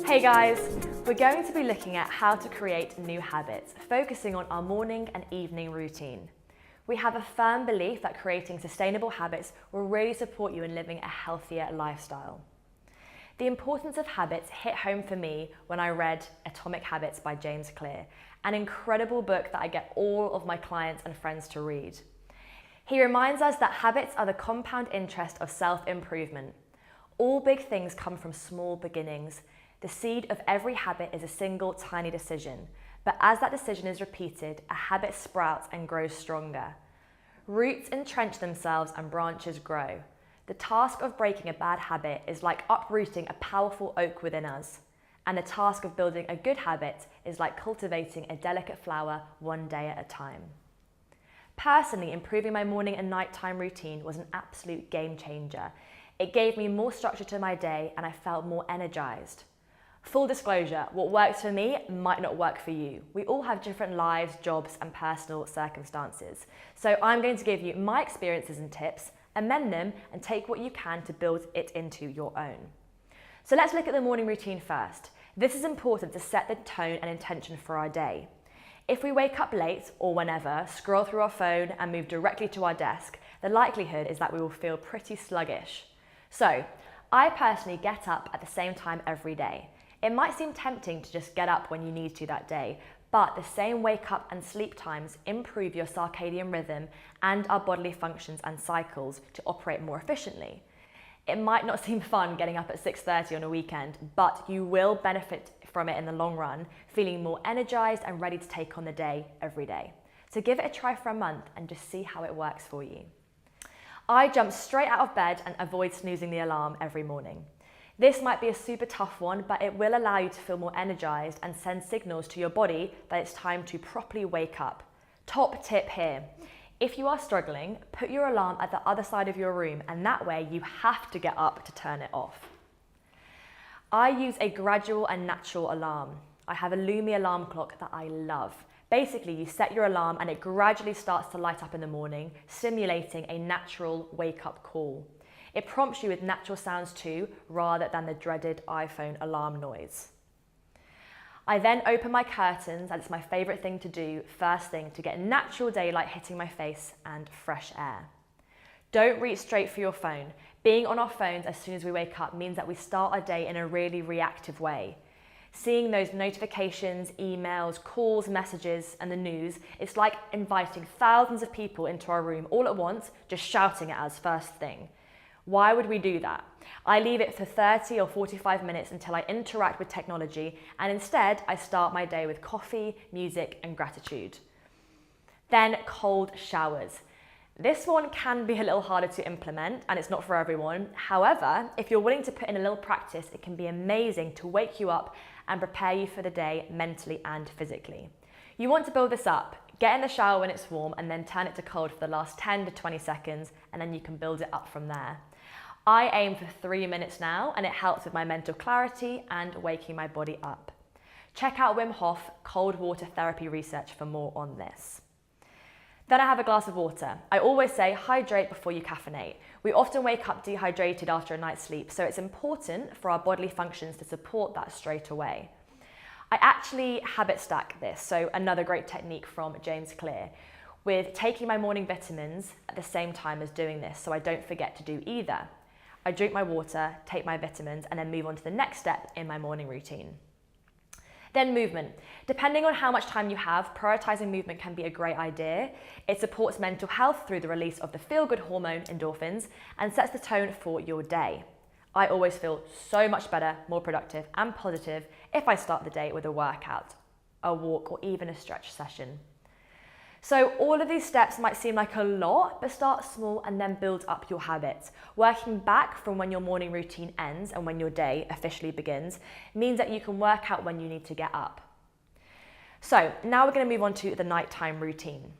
Hey guys, we're going to be looking at how to create new habits, focusing on our morning and evening routine. We have a firm belief that creating sustainable habits will really support you in living a healthier lifestyle. The importance of habits hit home for me when I read Atomic Habits by James Clear, an incredible book that I get all of my clients and friends to read. He reminds us that habits are the compound interest of self-improvement. All big things come from small beginnings. The seed of every habit is a single tiny decision, but as that decision is repeated, a habit sprouts and grows stronger. Roots entrench themselves and branches grow. The task of breaking a bad habit is like uprooting a powerful oak within us, and the task of building a good habit is like cultivating a delicate flower one day at a time. Personally, improving my morning and nighttime routine was an absolute game changer. It gave me more structure to my day and I felt more energized. Full disclosure, what works for me might not work for you. We all have different lives, jobs, and personal circumstances. So I'm going to give you my experiences and tips, amend them, and take what you can to build it into your own. So let's look at the morning routine first. This is important to set the tone and intention for our day. If we wake up late or whenever, scroll through our phone and move directly to our desk, the likelihood is that we will feel pretty sluggish. So, I personally get up at the same time every day. It might seem tempting to just get up when you need to that day, but the same wake up and sleep times improve your circadian rhythm and our bodily functions and cycles to operate more efficiently. It might not seem fun getting up at 6:30 on a weekend, but you will benefit from it in the long run, feeling more energized and ready to take on the day every day. So give it a try for a month and just see how it works for you. I jump straight out of bed and avoid snoozing the alarm every morning. This might be a super tough one, but it will allow you to feel more energized and send signals to your body that it's time to properly wake up. Top tip here. If you are struggling, put your alarm at the other side of your room, and that way you have to get up to turn it off. I use a gradual and natural alarm. I have a Lumi alarm clock that I love. Basically, you set your alarm and it gradually starts to light up in the morning, simulating a natural wake-up call. It prompts you with natural sounds too, rather than the dreaded iPhone alarm noise. I then open my curtains, and it's my favourite thing to do first thing to get natural daylight hitting my face and fresh air. Don't reach straight for your phone. Being on our phones as soon as we wake up means that we start our day in a really reactive way. Seeing those notifications, emails, calls, messages, and the news, it's like inviting thousands of people into our room all at once, just shouting at us first thing. Why would we do that? I leave it for 30 or 45 minutes until I interact with technology, and instead I start my day with coffee, music, and gratitude. Then cold showers. This one can be a little harder to implement and it's not for everyone. However, if you're willing to put in a little practice, it can be amazing to wake you up and prepare you for the day mentally and physically. You want to build this up. Get in the shower when it's warm and then turn it to cold for the last 10 to 20 seconds, and then you can build it up from there. I aim for 3 minutes now, and it helps with my mental clarity and waking my body up. Check out Wim Hof cold water therapy research for more on this. Then I have a glass of water. I always say hydrate before you caffeinate. We often wake up dehydrated after a night's sleep, so it's important for our bodily functions to support that straight away. I actually habit stack this, so another great technique from James Clear, with taking my morning vitamins at the same time as doing this, so I don't forget to do either. I drink my water, take my vitamins, and then move on to the next step in my morning routine. Then movement. Depending on how much time you have, prioritizing movement can be a great idea. It supports mental health through the release of the feel-good hormone endorphins and sets the tone for your day. I always feel so much better, more productive and positive if I start the day with a workout, a walk, or even a stretch session. So all of these steps might seem like a lot, but start small and then build up your habits. Working back from when your morning routine ends and when your day officially begins means that you can work out when you need to get up. So now we're going to move on to the nighttime routine.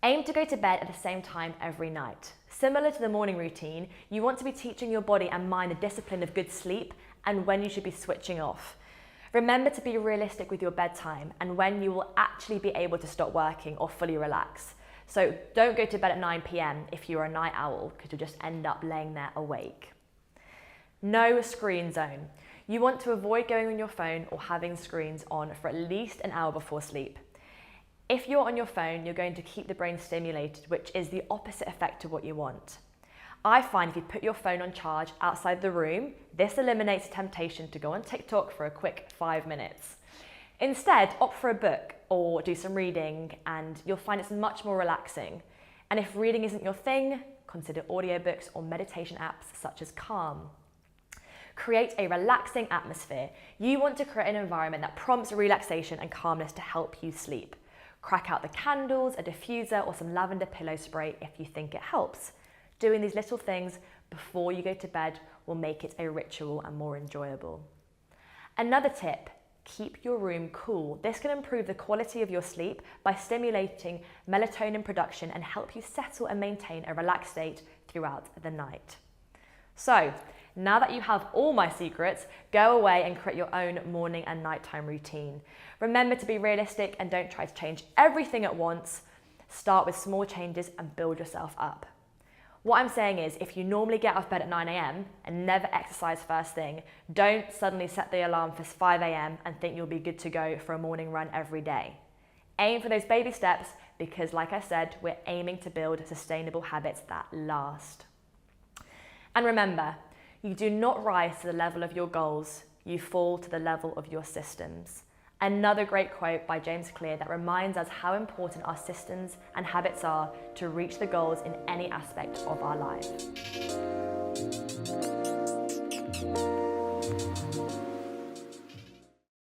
Aim to go to bed at the same time every night. Similar to the morning routine, you want to be teaching your body and mind the discipline of good sleep and when you should be switching off. Remember to be realistic with your bedtime and when you will actually be able to stop working or fully relax. So don't go to bed at 9 p.m. if you're a night owl, because you'll just end up laying there awake. No screen zone. You want to avoid going on your phone or having screens on for at least an hour before sleep. If you're on your phone, you're going to keep the brain stimulated, which is the opposite effect of what you want. I find if you put your phone on charge outside the room, this eliminates the temptation to go on TikTok for a quick 5 minutes. Instead, opt for a book or do some reading, and you'll find it's much more relaxing. And if reading isn't your thing, consider audiobooks or meditation apps such as Calm. Create a relaxing atmosphere. You want to create an environment that prompts relaxation and calmness to help you sleep. Crack out the candles, a diffuser, or some lavender pillow spray if you think it helps. Doing these little things before you go to bed will make it a ritual and more enjoyable. Another tip, keep your room cool. This can improve the quality of your sleep by stimulating melatonin production and help you settle and maintain a relaxed state throughout the night. So, now that you have all my secrets, go away and create your own morning and nighttime routine. Remember to be realistic and don't try to change everything at once. Start with small changes and build yourself up. What I'm saying is, if you normally get out of bed at 9 a.m. and never exercise first thing, don't suddenly set the alarm for 5 a.m. and think you'll be good to go for a morning run every day. Aim for those baby steps because, like I said, we're aiming to build sustainable habits that last. And remember, you do not rise to the level of your goals, you fall to the level of your systems. Another great quote by James Clear that reminds us how important our systems and habits are to reach the goals in any aspect of our life.